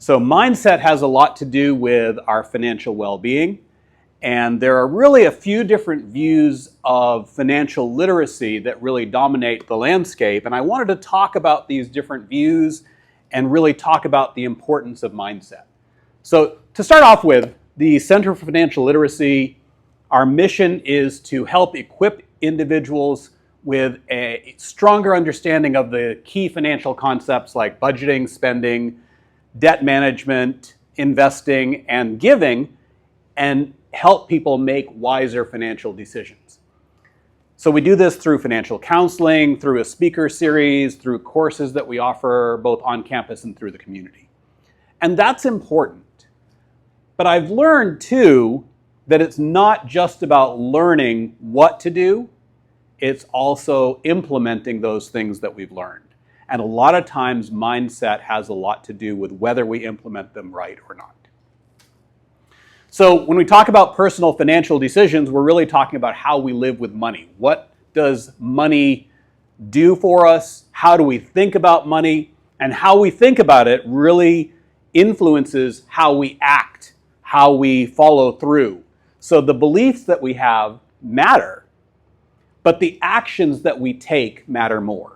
So mindset has a lot to do with our financial well-being, and there are really a few different views of financial literacy that really dominate the landscape, and I wanted to talk about these different views and really talk about the importance of mindset. So to start off with, the Center for Financial Literacy, our mission is to help equip individuals with a stronger understanding of the key financial concepts like budgeting, spending, debt management, investing, and giving, and help people make wiser financial decisions. So we do this through financial counseling, through a speaker series, through courses that we offer both on campus and through the community. And that's important. But I've learned too that it's not just about learning what to do, it's also implementing those things that we've learned. And a lot of times mindset has a lot to do with whether we implement them right or not. So when we talk about personal financial decisions, we're really talking about how we live with money. What does money do for us? How do we think about money? And how we think about it really influences how we act, how we follow through. So the beliefs that we have matter, but the actions that we take matter more.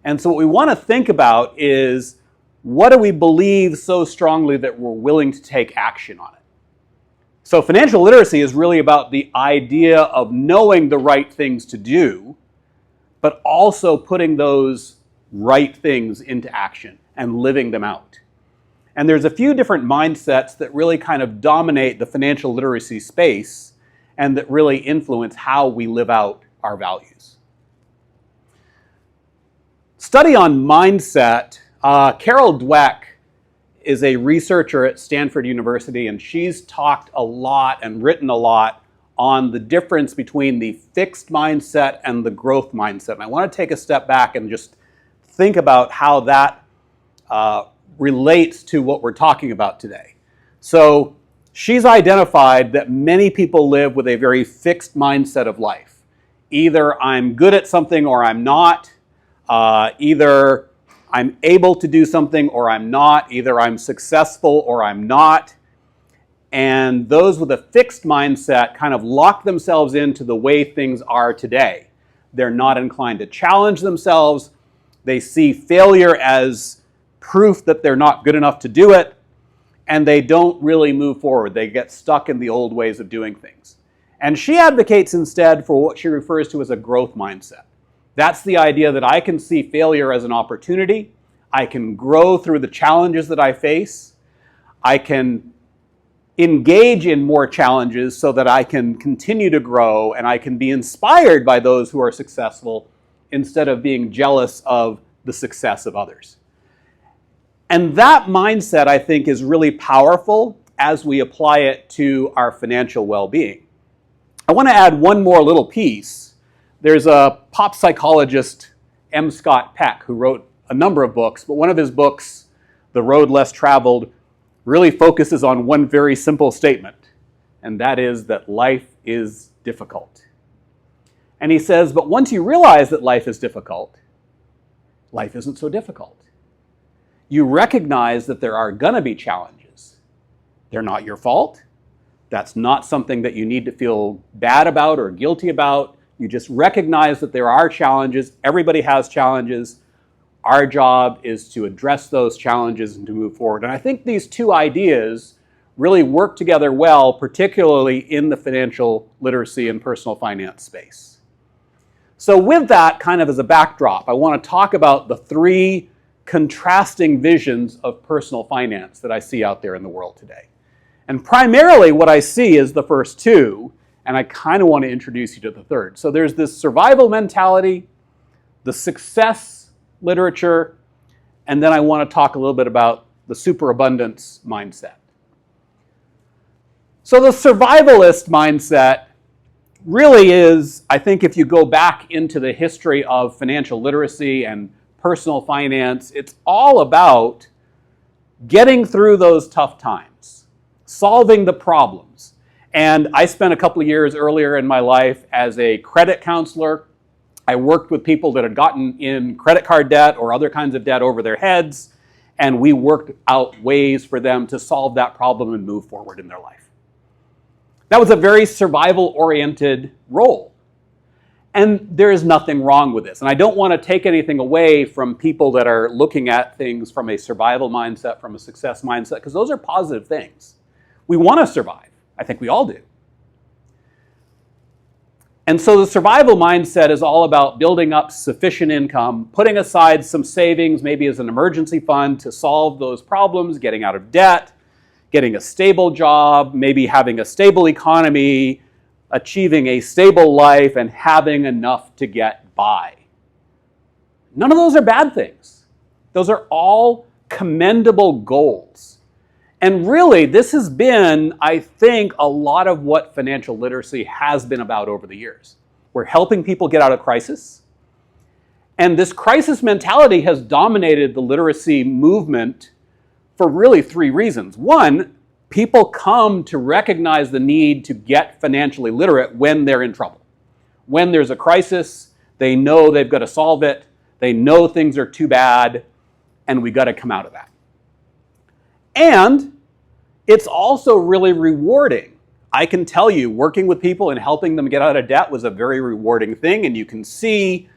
And so what we want to think about is, what do we believe so strongly that we're willing to take action on it? So financial literacy is really about the idea of knowing the right things to do, but also putting those right things into action and living them out. And there's a few different mindsets that really kind of dominate the financial literacy space and that really influence how we live out our values. Study on mindset. Carol Dweck is a researcher at Stanford University, and she's talked a lot and written a lot on the difference between the fixed mindset and the growth mindset. And I want to take a step back and just think about how that relates to what we're talking about today. So she's identified that many people live with a very fixed mindset of life. Either I'm good at something or I'm not. Either I'm able to do something or I'm not. Either I'm successful or I'm not. And those with a fixed mindset kind of lock themselves into the way things are today. They're not inclined to challenge themselves. They see failure as proof that they're not good enough to do it. And they don't really move forward. They get stuck in the old ways of doing things. And she advocates instead for what she refers to as a growth mindset. That's the idea that I can see failure as an opportunity. I can grow through the challenges that I face. I can engage in more challenges so that I can continue to grow and I can be inspired by those who are successful instead of being jealous of the success of others. And that mindset, I think, is really powerful as we apply it to our financial well-being. I want to add one more little piece. There's a pop psychologist, M. Scott Peck, who wrote a number of books, but one of his books, The Road Less Traveled, really focuses on one very simple statement, and that is that life is difficult. And he says, but once you realize that life is difficult, life isn't so difficult. You recognize that there are going to be challenges. They're not your fault. That's not something that you need to feel bad about or guilty about. You just recognize that there are challenges. Everybody has challenges. Our job is to address those challenges and to move forward. And I think these two ideas really work together well, particularly in the financial literacy and personal finance space. So with that kind of as a backdrop, I want to talk about the three contrasting visions of personal finance that I see out there in the world today. And primarily what I see is the first two, and I kind of want to introduce you to the third. So there's this survival mentality, the success literature, and then I want to talk a little bit about the superabundance mindset. So the survivalist mindset really is, I think if you go back into the history of financial literacy and personal finance, it's all about getting through those tough times, solving the problems. And I spent a couple of years earlier in my life as a credit counselor. I worked with people that had gotten in credit card debt or other kinds of debt over their heads. and we worked out ways for them to solve that problem and move forward in their life. That was a very survival-oriented role. And there is nothing wrong with this. And I don't want to take anything away from people that are looking at things from a survival mindset, from a success mindset, because those are positive things. We want to survive. I think we all do. And so the survival mindset is all about building up sufficient income, putting aside some savings, maybe as an emergency fund to solve those problems, getting out of debt, getting a stable job, maybe having a stable economy, achieving a stable life, and having enough to get by. None of those are bad things. Those are all commendable goals. And really, this has been, I think, a lot of what financial literacy has been about over the years. We're helping people get out of crisis. And this crisis mentality has dominated the literacy movement for really 3 reasons. One, people come to recognize the need to get financially literate when they're in trouble. When there's a crisis, they know they've got to solve it. They know things are too bad, and we got to come out of that. And it's also really rewarding. I can tell you, working with people and helping them get out of debt was a very rewarding thing, and you can see,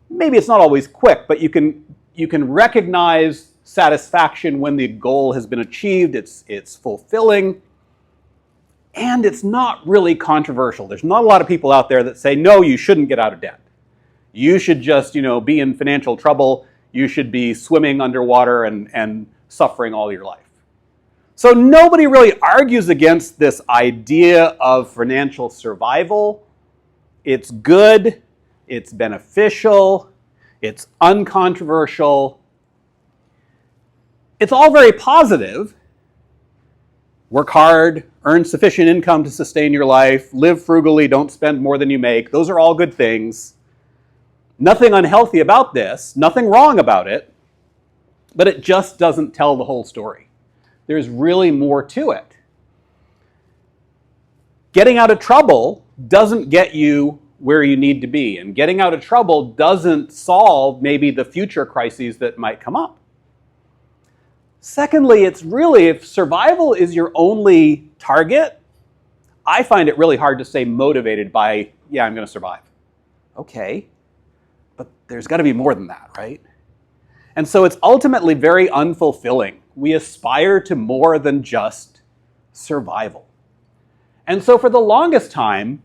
maybe it's not always quick, but you can recognize satisfaction when the goal has been achieved. It's fulfilling, and it's not really controversial. There's not a lot of people out there that say, no, you shouldn't get out of debt. You should just, be in financial trouble. You should be swimming underwater and suffering all your life. So nobody really argues against this idea of financial survival. It's good, it's beneficial, it's uncontroversial. It's all very positive. Work hard, earn sufficient income to sustain your life, live frugally, don't spend more than you make. Those are all good things. Nothing unhealthy about this, nothing wrong about it, but it just doesn't tell the whole story. There's really more to it. Getting out of trouble doesn't get you where you need to be, and getting out of trouble doesn't solve maybe the future crises that might come up. Secondly, it's really, if survival is your only target, I find it really hard to stay motivated by, yeah, I'm going to survive. Okay, but there's got to be more than that, right? And so it's ultimately very unfulfilling. We aspire to more than just survival. And so for the longest time,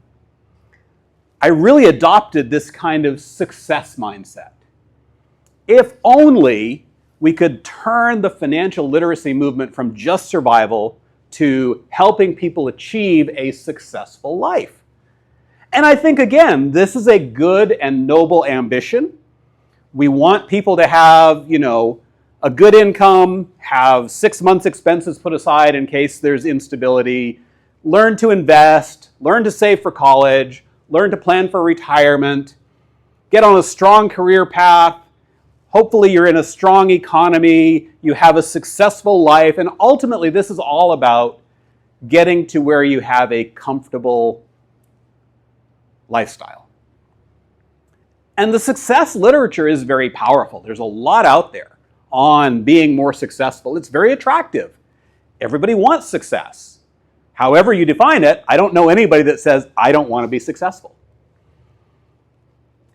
I really adopted this kind of success mindset. If only we could turn the financial literacy movement from just survival to helping people achieve a successful life. And I think, again, this is a good and noble ambition. We want people to have, a good income, have 6 months' expenses put aside in case there's instability, learn to invest, learn to save for college, learn to plan for retirement, get on a strong career path. Hopefully you're in a strong economy, you have a successful life, and ultimately this is all about getting to where you have a comfortable lifestyle. And the success literature is very powerful. There's a lot out there on being more successful. It's very attractive. Everybody wants success. However you define it, I don't know anybody that says, I don't want to be successful.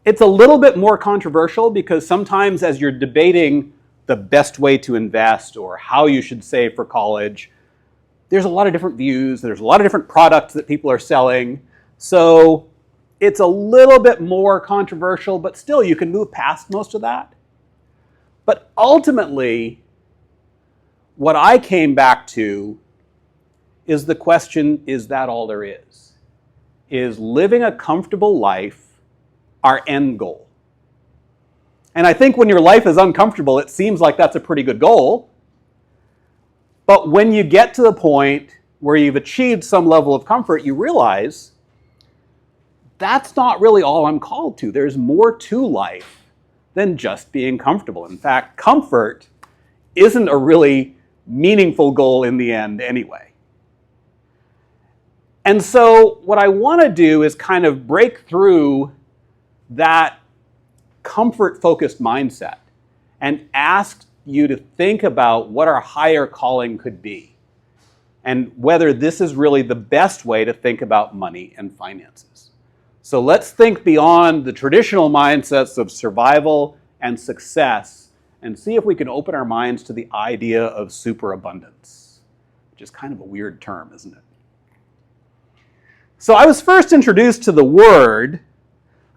It's a little bit more controversial because sometimes as you're debating the best way to invest or how you should save for college, there's a lot of different views, there's a lot of different products that people are selling. So it's a little bit more controversial, but still you can move past most of that. But ultimately, what I came back to is the question, is that all there is? Is living a comfortable life our end goal? And I think when your life is uncomfortable, it seems like that's a pretty good goal. But when you get to the point where you've achieved some level of comfort, you realize that's not really all I'm called to. There's more to life than just being comfortable. In fact, comfort isn't a really meaningful goal in the end anyway. And so what I want to do is kind of break through that comfort-focused mindset and ask you to think about what our higher calling could be and whether this is really the best way to think about money and finances. So let's think beyond the traditional mindsets of survival and success and see if we can open our minds to the idea of superabundance, which is kind of a weird term, isn't it? So I was first introduced to the word.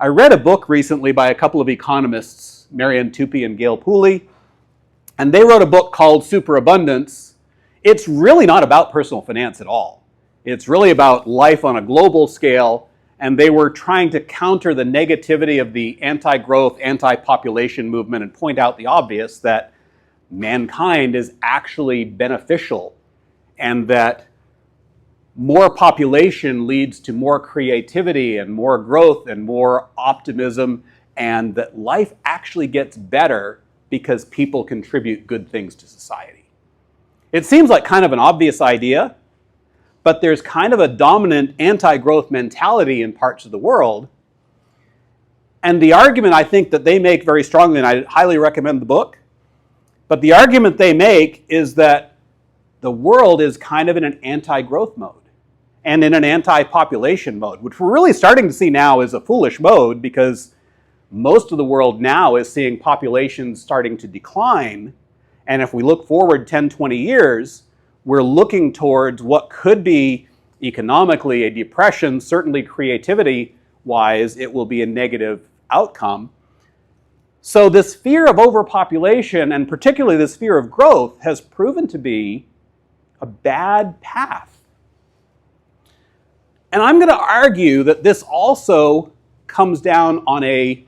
I read a book recently by a couple of economists, Marianne Tupy and Gail Pooley, and they wrote a book called Superabundance. It's really not about personal finance at all. It's really about life on a global scale, and they were trying to counter the negativity of the anti-growth, anti-population movement and point out the obvious that mankind is actually beneficial and that more population leads to more creativity and more growth and more optimism, and that life actually gets better because people contribute good things to society. It seems like kind of an obvious idea, but there's kind of a dominant anti-growth mentality in parts of the world. And the argument I think that they make very strongly, and I highly recommend the book, but the argument they make is that the world is kind of in an anti-growth mode and in an anti-population mode, which we're really starting to see now is a foolish mode because most of the world now is seeing populations starting to decline. And if we look forward 10, 20 years, we're looking towards what could be economically a depression, certainly creativity-wise, it will be a negative outcome. So this fear of overpopulation, and particularly this fear of growth, has proven to be a bad path. And I'm going to argue that this also comes down on a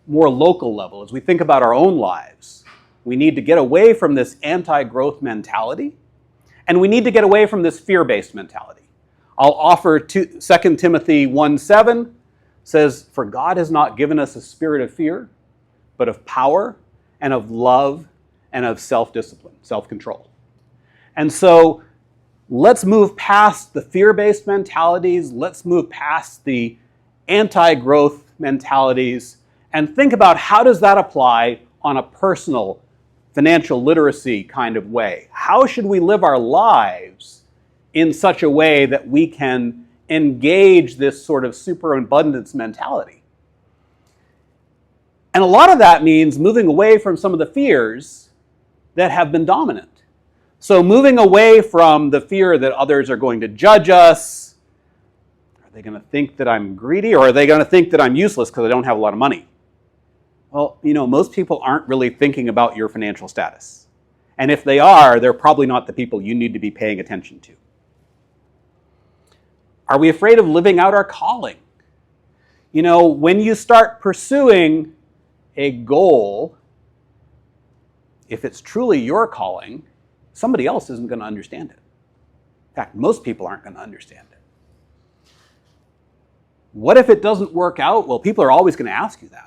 more local level. As we think about our own lives, we need to get away from this anti-growth mentality, and we need to get away from this fear-based mentality. I'll offer 2 Timothy 1:7 says, "For God has not given us a spirit of fear, but of power and of love and of self-discipline, self-control." And so let's move past the fear-based mentalities, let's move past the anti-growth mentalities, and think about how does that apply on a personal financial literacy kind of way. How should we live our lives in such a way that we can engage this sort of superabundance mentality? And a lot of that means moving away from some of the fears that have been dominant. So moving away from the fear that others are going to judge us. Are they going to think that I'm greedy, or are they going to think that I'm useless because I don't have a lot of money? Well, most people aren't really thinking about your financial status. And if they are, they're probably not the people you need to be paying attention to. Are we afraid of living out our calling? When you start pursuing a goal, if it's truly your calling, somebody else isn't going to understand it. In fact, most people aren't going to understand it. What if it doesn't work out? Well, people are always going to ask you that.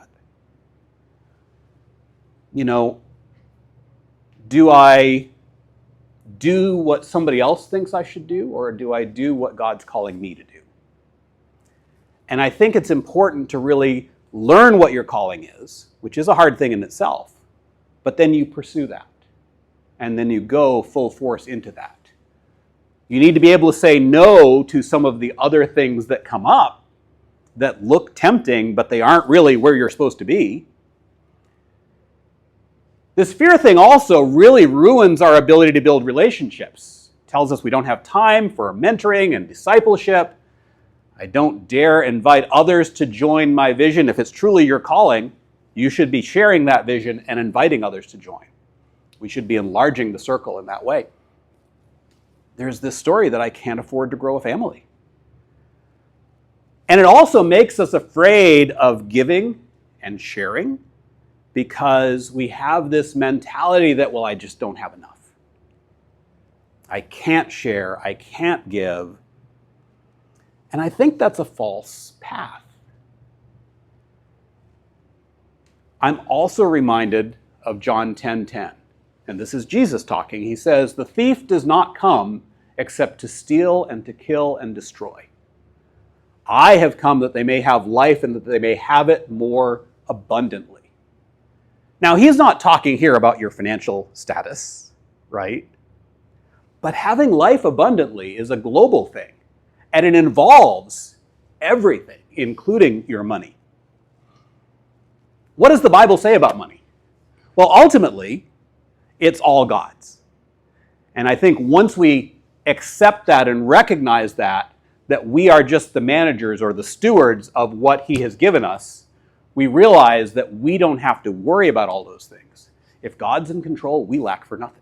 Do I do what somebody else thinks I should do, or do I do what God's calling me to do? And I think it's important to really learn what your calling is, which is a hard thing in itself, but then you pursue that. And then you go full force into that. You need to be able to say no to some of the other things that come up that look tempting, but they aren't really where you're supposed to be. This fear thing also really ruins our ability to build relationships. It tells us we don't have time for mentoring and discipleship. I don't dare invite others to join my vision. If it's truly your calling, you should be sharing that vision and inviting others to join. We should be enlarging the circle in that way. There's this story that I can't afford to grow a family. And it also makes us afraid of giving and sharing because we have this mentality that, well, I just don't have enough. I can't share, I can't give. And I think that's a false path. I'm also reminded of John 10:10. And this is Jesus talking. He says, "The thief does not come except to steal and to kill and destroy. I have come that they may have life and that they may have it more abundantly." Now, he's not talking here about your financial status, right? But having life abundantly is a global thing, and it involves everything, including your money. What does the Bible say about money? Well, ultimately, it's all God's. And I think once we accept that and recognize that we are just the managers or the stewards of what he has given us, we realize that we don't have to worry about all those things. If God's in control, we lack for nothing.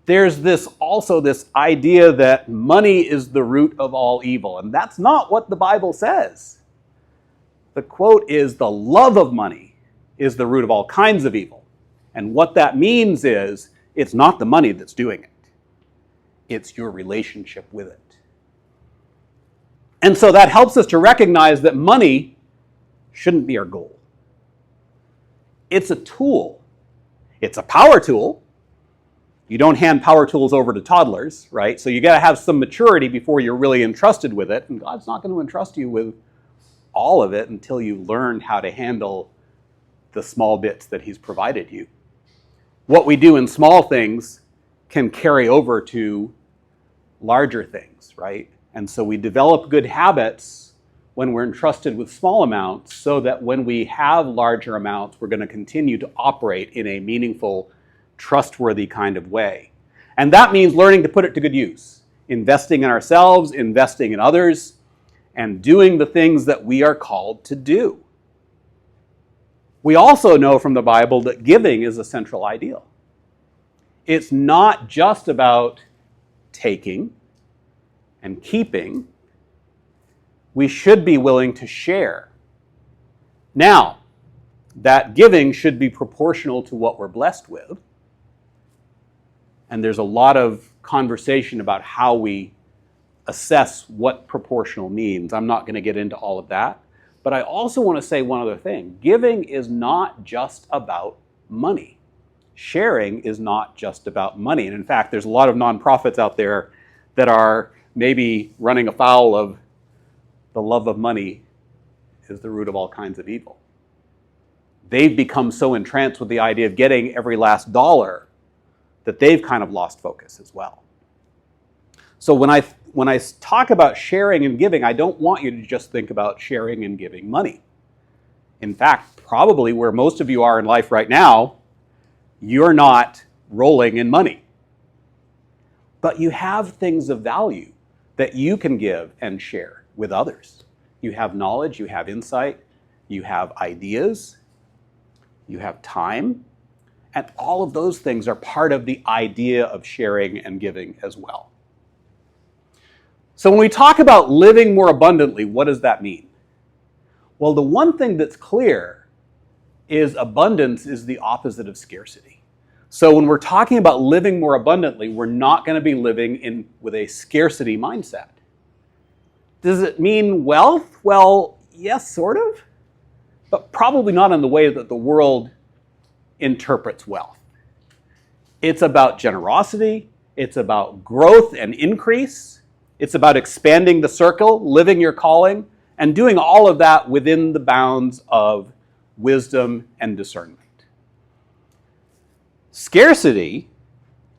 There's also this idea that money is the root of all evil, and that's not what the Bible says. The quote is, "The love of money is the root of all kinds of evil." And what that means is, it's not the money that's doing it. It's your relationship with it. And so that helps us to recognize that money shouldn't be our goal. It's a tool. It's a power tool. You don't hand power tools over to toddlers, right? So you got to have some maturity before you're really entrusted with it. And God's not going to entrust you with all of it until you learn how to handle the small bits that he's provided you. What we do in small things can carry over to larger things, right? And so we develop good habits when we're entrusted with small amounts so that when we have larger amounts, we're going to continue to operate in a meaningful, trustworthy kind of way. And that means learning to put it to good use, investing in ourselves, investing in others, and doing the things that we are called to do. We also know from the Bible that giving is a central ideal. It's not just about taking and keeping. We should be willing to share. Now, that giving should be proportional to what we're blessed with. And there's a lot of conversation about how we assess what proportional means. I'm not going to get into all of that. But I also want to say one other thing. Giving is not just about money. Sharing is not just about money. And in fact, there's a lot of nonprofits out there that are maybe running afoul of the love of money is the root of all kinds of evil. They've become so entranced with the idea of getting every last dollar that they've kind of lost focus as well. So when I talk about sharing and giving, I don't want you to just think about sharing and giving money. In fact, probably where most of you are in life right now, you're not rolling in money. But you have things of value that you can give and share with others. You have knowledge, you have insight, you have ideas, you have time, and all of those things are part of the idea of sharing and giving as well. So when we talk about living more abundantly, what does that mean? Well, the one thing that's clear is abundance is the opposite of scarcity. So when we're talking about living more abundantly, we're not going to be living with a scarcity mindset. Does it mean wealth? Well, yes, sort of, but probably not in the way that the world interprets wealth. It's about generosity. It's about growth and increase. It's about expanding the circle, living your calling, and doing all of that within the bounds of wisdom and discernment. Scarcity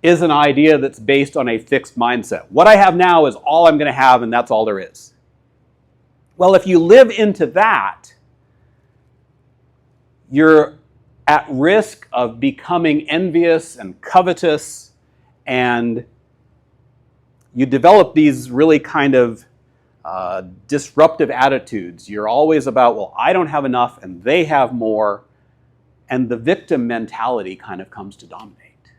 is an idea that's based on a fixed mindset. What I have now is all I'm going to have, and that's all there is. Well, if you live into that, you're at risk of becoming envious and covetous, and you develop these really kind of disruptive attitudes. You're always about, well, I don't have enough and they have more, and the victim mentality kind of comes to dominate.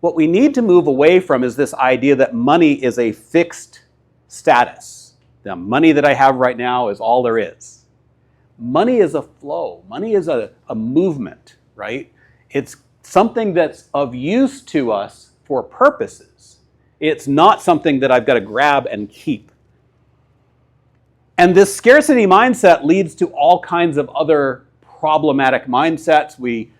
What we need to move away from is this idea that money is a fixed status. The money that I have right now is all there is. Money is a flow. Money is a movement, right? It's something that's of use to us for purposes. It's not something that I've got to grab and keep. And this scarcity mindset leads to all kinds of other problematic mindsets. We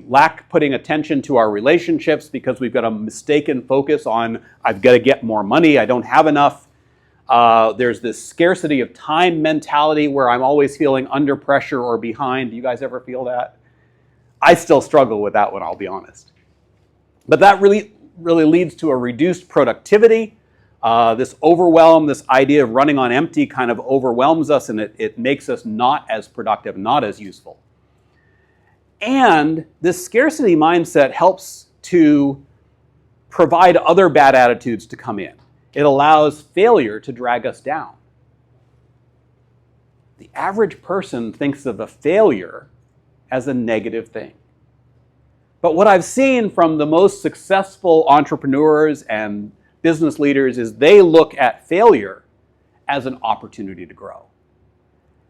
lack putting attention to our relationships because we've got a mistaken focus on, I've got to get more money, I don't have enough. There's this scarcity of time mentality where I'm always feeling under pressure or behind. Do you guys ever feel that? I still struggle with that one, I'll be honest. But that really leads to a reduced productivity. This overwhelm, this idea of running on empty kind of overwhelms us, and it makes us not as productive, not as useful. And this scarcity mindset helps to provide other bad attitudes to come in. It allows failure to drag us down. The average person thinks of a failure as a negative thing. But what I've seen from the most successful entrepreneurs and business leaders is they look at failure as an opportunity to grow,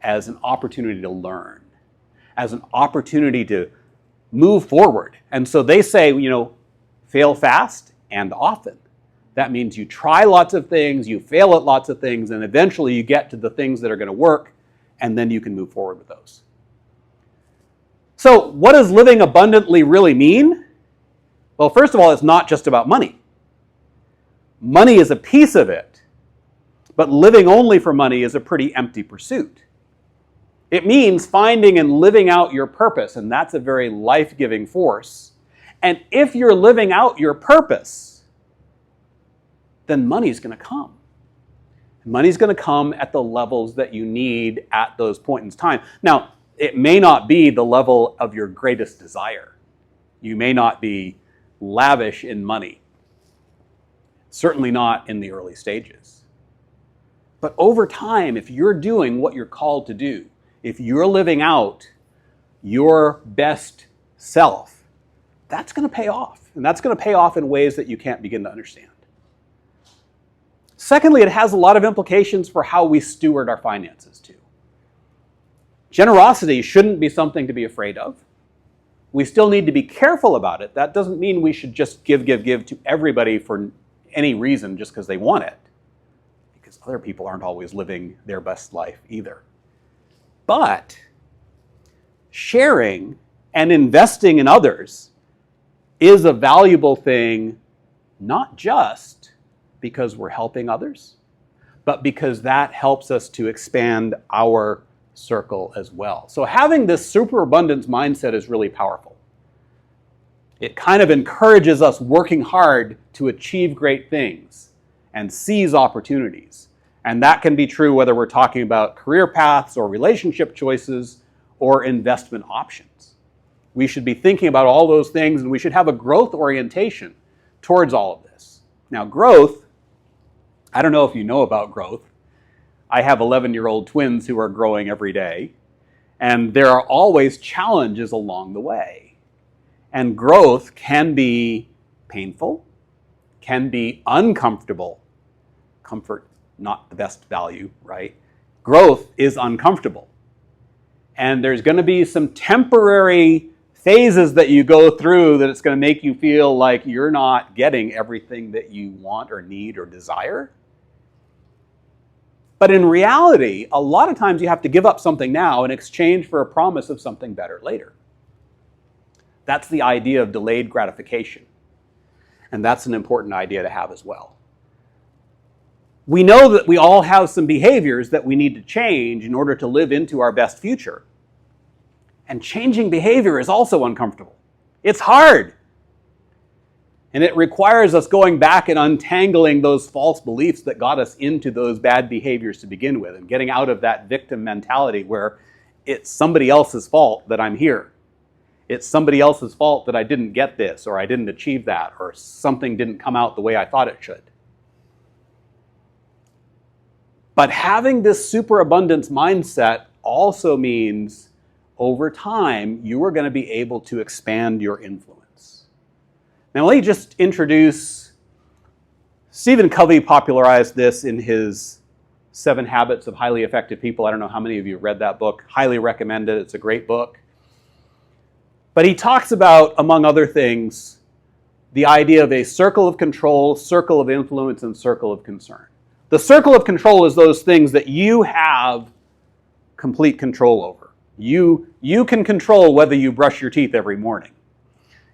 as an opportunity to learn, as an opportunity to move forward. And so they say, fail fast and often. That means you try lots of things, you fail at lots of things, and eventually you get to the things that are going to work, and then you can move forward with those. So what does living abundantly really mean? Well, first of all, it's not just about money. Money is a piece of it, but living only for money is a pretty empty pursuit. It means finding and living out your purpose, and that's a very life-giving force. And if you're living out your purpose, then money's going to come. Money's going to come at the levels that you need at those points in time. Now, it may not be the level of your greatest desire. You may not be lavish in money. Certainly not in the early stages. But over time, if you're doing what you're called to do, if you're living out your best self, that's going to pay off. And that's going to pay off in ways that you can't begin to understand. Secondly, it has a lot of implications for how we steward our finances too. Generosity shouldn't be something to be afraid of. We still need to be careful about it. That doesn't mean we should just give to everybody for any reason just because they want it. Because other people aren't always living their best life either. But sharing and investing in others is a valuable thing, not just because we're helping others, but because that helps us to expand our circle as well. So having this superabundance mindset is really powerful. It kind of encourages us working hard to achieve great things and seize opportunities. And that can be true whether we're talking about career paths or relationship choices or investment options. We should be thinking about all those things, and we should have a growth orientation towards all of this. Now, growth, I don't know if you know about growth. I have 11-year-old twins who are growing every day, and there are always challenges along the way. And growth can be painful, can be uncomfortable. Comfort, not the best value, right? Growth is uncomfortable. And there's going to be some temporary phases that you go through that it's going to make you feel like you're not getting everything that you want or need or desire. But in reality, a lot of times you have to give up something now in exchange for a promise of something better later. That's the idea of delayed gratification. And that's an important idea to have as well. We know that we all have some behaviors that we need to change in order to live into our best future. And changing behavior is also uncomfortable. It's hard. And it requires us going back and untangling those false beliefs that got us into those bad behaviors to begin with, and getting out of that victim mentality where it's somebody else's fault that I'm here. It's somebody else's fault that I didn't get this, or I didn't achieve that, or something didn't come out the way I thought it should. But having this superabundance mindset also means over time you are going to be able to expand your influence. Now let me just introduce, Stephen Covey popularized this in his 7 Habits of Highly Effective People. I don't know how many of you have read that book. Highly recommend it. It's a great book. But he talks about, among other things, the idea of a circle of control, circle of influence, and circle of concern. The circle of control is those things that you have complete control over. You can control whether you brush your teeth every morning.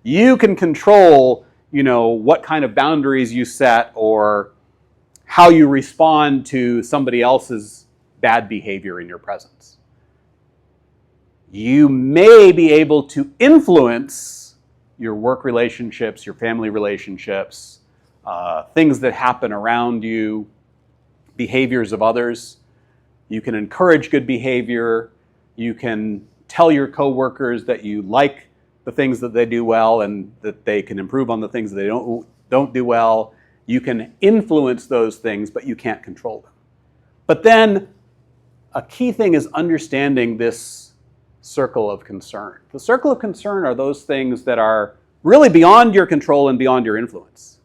You can control, what kind of boundaries you set or how you respond to somebody else's bad behavior in your presence. You may be able to influence your work relationships, your family relationships, things that happen around you, behaviors of others. You can encourage good behavior. You can tell your coworkers that you like the things that they do well and that they can improve on the things that they don't do well. You can influence those things, but you can't control them. But then a key thing is understanding this circle of concern. The circle of concern are those things that are really beyond your control and beyond your influence.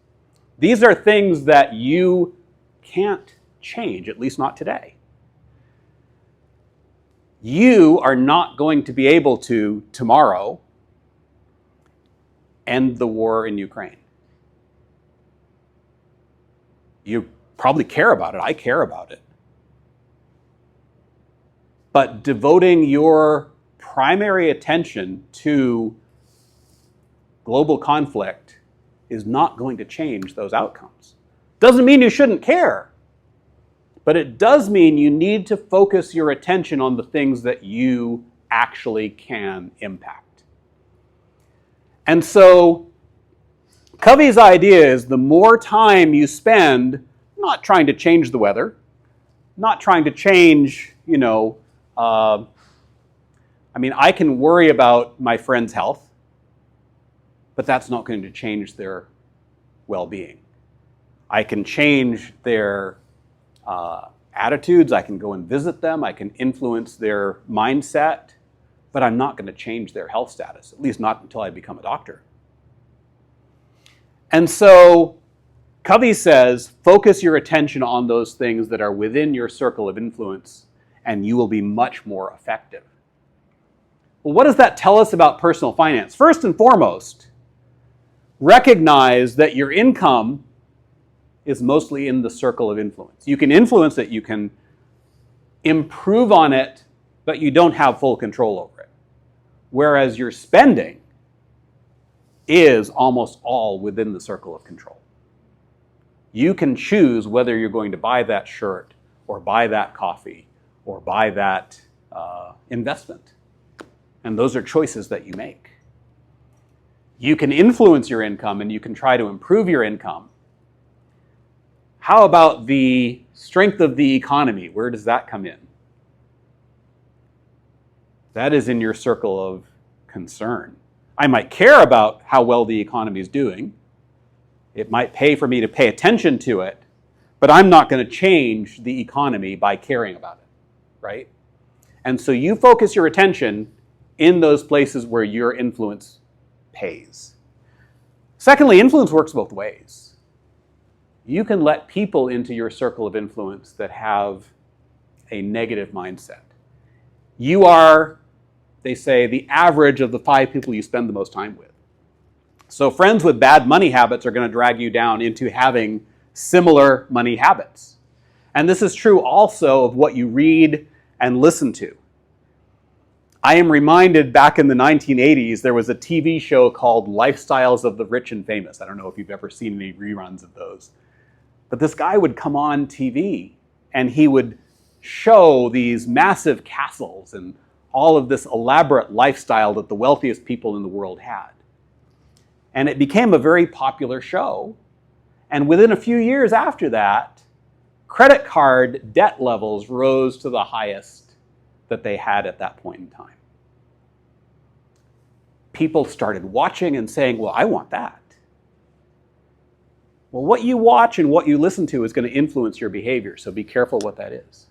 These are things that you can't change, at least not today. You are not going to be able to, tomorrow, end the war in Ukraine. You probably care about it. I care about it. But devoting your primary attention to global conflict is not going to change those outcomes. Doesn't mean you shouldn't care, but it does mean you need to focus your attention on the things that you actually can impact. And so Covey's idea is the more time you spend not trying to change the weather, not trying to change, I can worry about my friend's health, but that's not going to change their well-being. I can change their attitudes, I can go and visit them, I can influence their mindset, but I'm not going to change their health status, at least not until I become a doctor. And so Covey says, focus your attention on those things that are within your circle of influence, and you will be much more effective. Well, what does that tell us about personal finance? First and foremost, recognize that your income is mostly in the circle of influence. You can influence it, you can improve on it, but you don't have full control over it. Whereas your spending is almost all within the circle of control. You can choose whether you're going to buy that shirt or buy that coffee or buy that investment. And those are choices that you make. You can influence your income and you can try to improve your income. How about the strength of the economy? Where does that come in? That is in your circle of concern. I might care about how well the economy is doing. It might pay for me to pay attention to it, but I'm not going to change the economy by caring about it, right? And so you focus your attention in those places where your influence pays. Secondly, influence works both ways. You can let people into your circle of influence that have a negative mindset. You are, they say, the average of the 5 people you spend the most time with. So friends with bad money habits are going to drag you down into having similar money habits. And this is true also of what you read and listen to. I am reminded back in the 1980s, there was a TV show called Lifestyles of the Rich and Famous. I don't know if you've ever seen any reruns of those. But this guy would come on TV and he would show these massive castles and all of this elaborate lifestyle that the wealthiest people in the world had. And it became a very popular show. And within a few years after that, credit card debt levels rose to the highest that they had at that point in time. People started watching and saying, well, I want that. Well, what you watch and what you listen to is going to influence your behavior, so be careful what that is.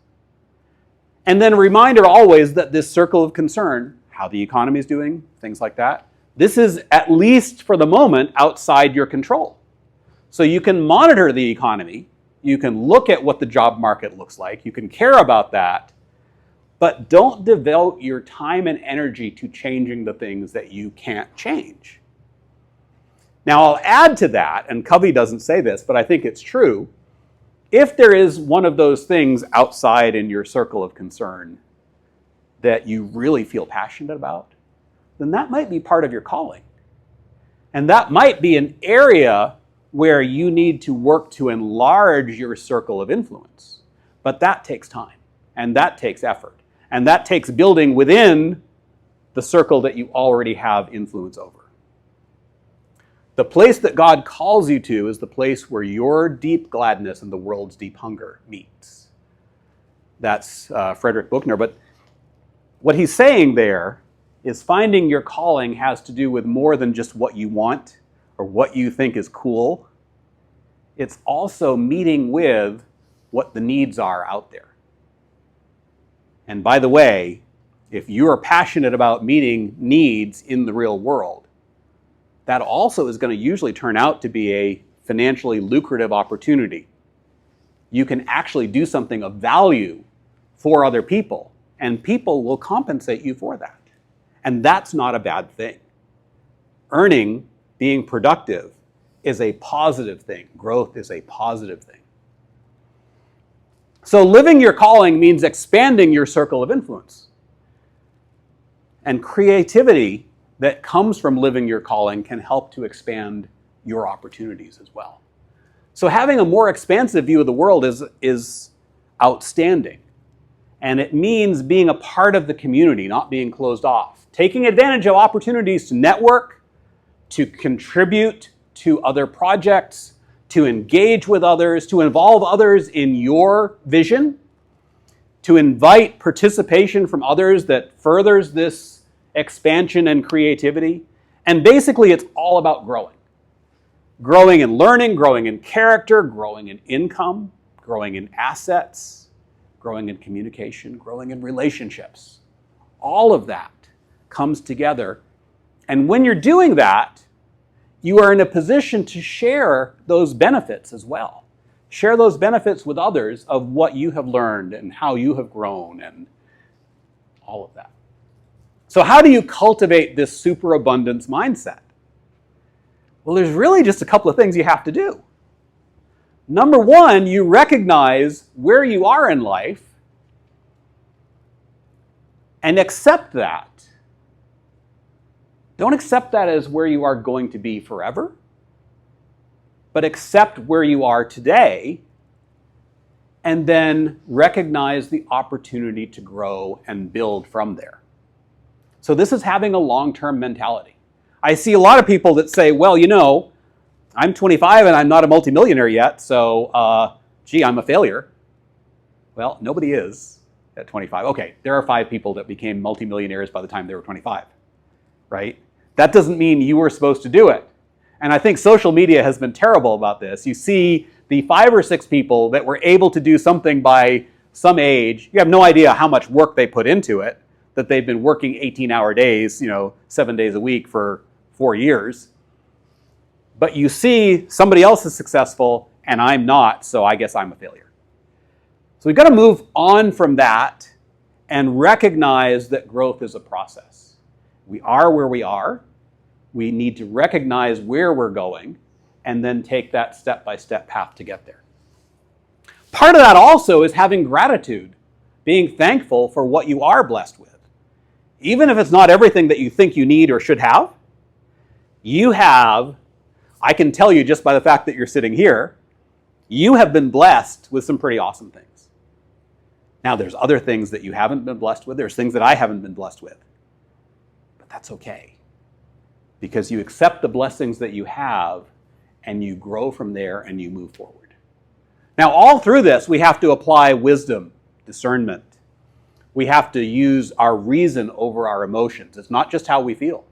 And then a reminder always that this circle of concern, how the economy is doing, things like that, this is, at least for the moment, outside your control. So you can monitor the economy, you can look at what the job market looks like, you can care about that, but don't devote your time and energy to changing the things that you can't change. Now, I'll add to that, and Covey doesn't say this, but I think it's true. If there is one of those things outside in your circle of concern that you really feel passionate about, then that might be part of your calling. And that might be an area where you need to work to enlarge your circle of influence. But that takes time, and that takes effort, and that takes building within the circle that you already have influence over. The place that God calls you to is the place where your deep gladness and the world's deep hunger meets. That's Frederick Buechner. But what he's saying there is finding your calling has to do with more than just what you want or what you think is cool. It's also meeting with what the needs are out there. And by the way, if you are passionate about meeting needs in the real world, that also is going to usually turn out to be a financially lucrative opportunity. You can actually do something of value for other people, and people will compensate you for that. And that's not a bad thing. Earning, being productive, is a positive thing. Growth is a positive thing. So living your calling means expanding your circle of influence. And creativity that comes from living your calling can help to expand your opportunities as well. So having a more expansive view of the world is outstanding. And it means being a part of the community, not being closed off. Taking advantage of opportunities to network, to contribute to other projects, to engage with others, to involve others in your vision, to invite participation from others that furthers this expansion and creativity. And basically, it's all about growing. Growing in learning, growing in character, growing in income, growing in assets, growing in communication, growing in relationships. All of that comes together. And when you're doing that, you are in a position to share those benefits as well. Share those benefits with others of what you have learned and how you have grown and all of that. So how do you cultivate this superabundance mindset? Well, there's really just a couple of things you have to do. Number one, you recognize where you are in life and accept that. Don't accept that as where you are going to be forever, but accept where you are today and then recognize the opportunity to grow and build from there. So this is having a long-term mentality. I see a lot of people that say, well, you know, I'm 25 and I'm not a multimillionaire yet, so, I'm a failure. Well, nobody is at 25. Okay, there are 5 people that became multimillionaires by the time they were 25, right? That doesn't mean you were supposed to do it. And I think social media has been terrible about this. You see the 5 or 6 people that were able to do something by some age. You have no idea how much work they put into it, that they've been working 18-hour days, 7 days a week for 4 years. But you see somebody else is successful and I'm not, so I guess I'm a failure. So we've got to move on from that and recognize that growth is a process. We are where we are. We need to recognize where we're going and then take that step-by-step path to get there. Part of that also is having gratitude, being thankful for what you are blessed with. Even if it's not everything that you think you need or should have, you have, I can tell you just by the fact that you're sitting here, you have been blessed with some pretty awesome things. Now, there's other things that you haven't been blessed with. There's things that I haven't been blessed with. But that's okay. Because you accept the blessings that you have and you grow from there and you move forward. Now, all through this, we have to apply wisdom, discernment. We have to use our reason over our emotions. It's not just how we feel.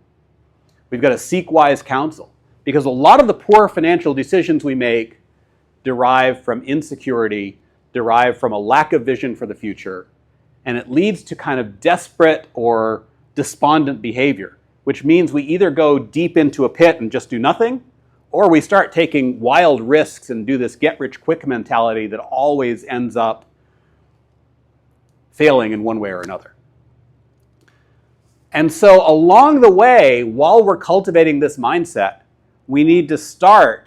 We've got to seek wise counsel. Because a lot of the poor financial decisions we make derive from insecurity, derive from a lack of vision for the future, and it leads to kind of desperate or despondent behavior, which means we either go deep into a pit and just do nothing, or we start taking wild risks and do this get-rich-quick mentality that always ends up failing in one way or another. And so along the way, while we're cultivating this mindset, we need to start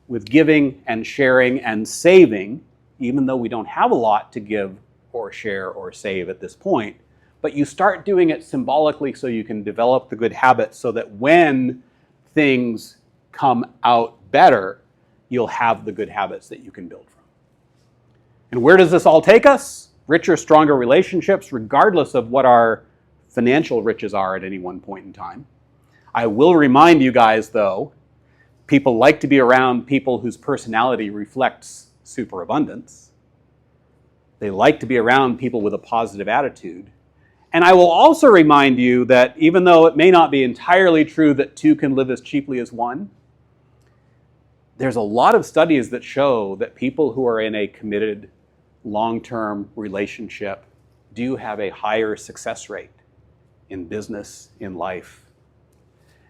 with giving and sharing and saving, even though we don't have a lot to give or share or save at this point. But you start doing it symbolically so you can develop the good habits so that when things come out better, you'll have the good habits that you can build from. And where does this all take us? Richer, stronger relationships, regardless of what our financial riches are at any one point in time. I will remind you guys, though, people like to be around people whose personality reflects superabundance. They like to be around people with a positive attitude. And I will also remind you that even though it may not be entirely true that two can live as cheaply as one, there's a lot of studies that show that people who are in a committed long-term relationship do have a higher success rate in business, in life.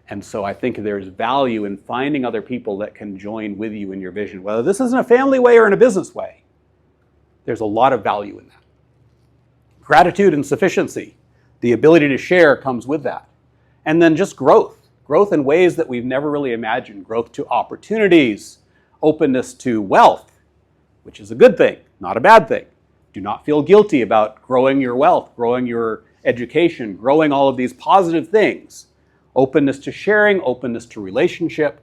And so I think there's value in finding other people that can join with you in your vision, whether this is in a family way or in a business way. There's a lot of value in that. Gratitude and sufficiency, the ability to share comes with that. And then just growth in ways that we've never really imagined, growth to opportunities, openness to wealth, which is a good thing, not a bad thing. Do not feel guilty about growing your wealth, growing your education, growing all of these positive things. Openness to sharing, openness to relationship.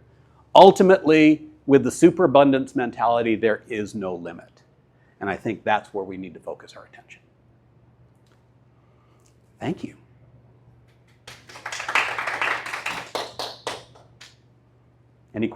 Ultimately, with the superabundance mentality, there is no limit. And I think that's where we need to focus our attention. Thank you.